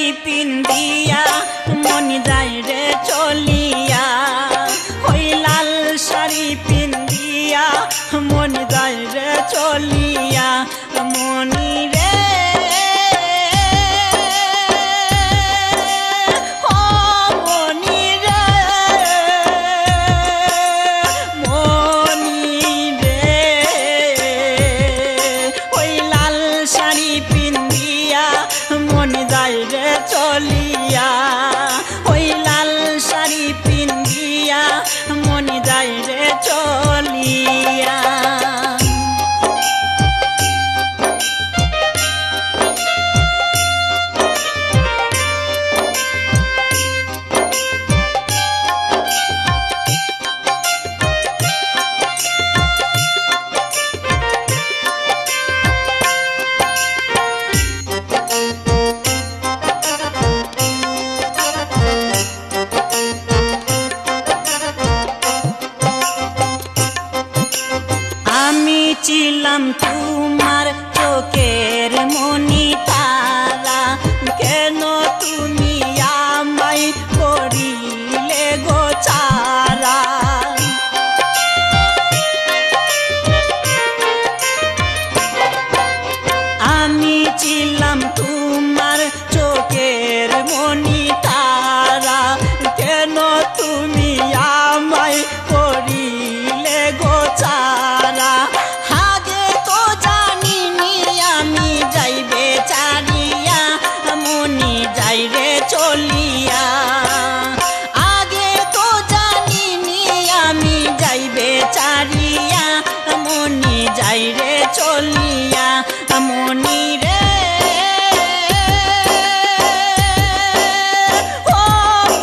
শাড়ি পিন্দিয়া মন যায় রে চলিয়া ওই লাল শাড়ি পিন্দিয়া মন যায় রে চলিয়া মনি রে চলিয়া ওই লাল শাড়ি পিন্দিয়া মন যায় রে চলিয়া ছিলাম তোমার চোখের মনি তারা কেন তুমি আমায় করিলে গো ছাড়া আমি ছিলাম তোমার চোখের মনি তারা কেন তুমি আমায় করিলে গো ছাড়া চলিয়া আগে তো জানিনি আমি যাইবে চারিয়া মনি যাই রে চলিয়া মনি রে ও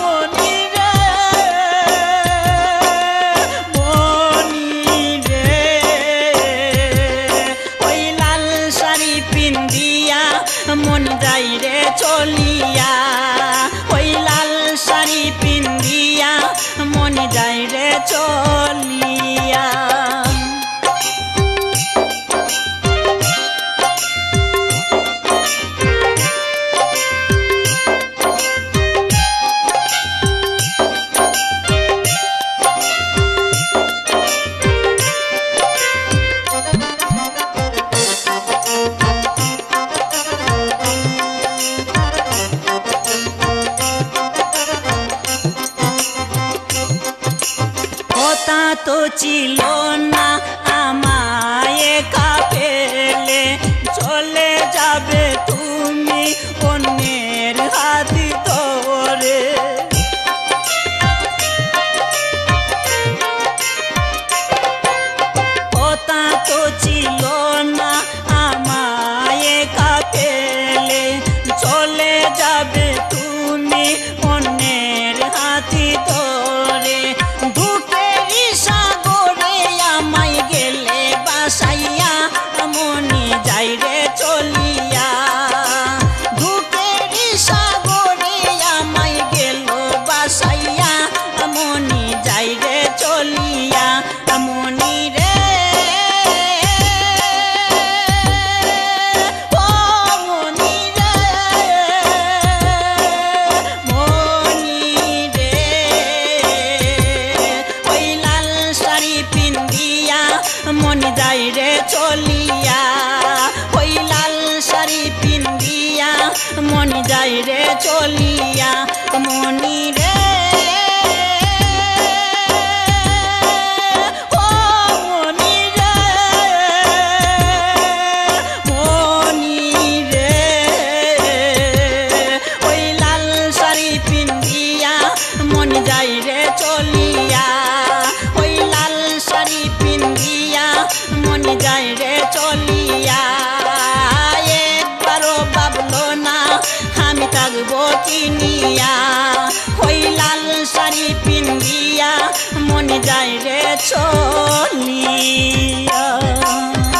মনি রে মনি রে ওই লাল শাড়ি পিন্দিয়া মন যাই রে চলিয়া ওই লাল শাড়ি পিন্দিয়া মন যায় রে চলিয়া কথা তো ছিল না আমায় একা ফেলে চলে যাবে তুমি অন্যের হাত ধরে কথা তো ছিল না আমায় একা ফেলে চলে যাবে তুমি অন্যের হাত ধরে সাইয়া মনি যাই রে চলিয়া ধূপের সাগরে আমায় গেল বাসাইয়া মনি যাই রে চলিয়া মনি রে ও মনি রে মনি রে ওই লাল শাড়ি পিন্দিয়া মন যায় রে চলিয়া ওই লাল শাড়ি পিন্দিয়া মন যায় রে চলিয়া মনি রে ও মনি রে মনি রে ওই লাল শাড়ি পিন্দিয়া মন যায় রে চলিয়া ওই লাল শাড়ি পিন্দিয়া মন যায় রে চলিয়া একবারও ভাবলো না আমি থাকবো কিনিয়া ওই লাল শাড়ি পিন্দিয়া মন যায় রে চলিয়া।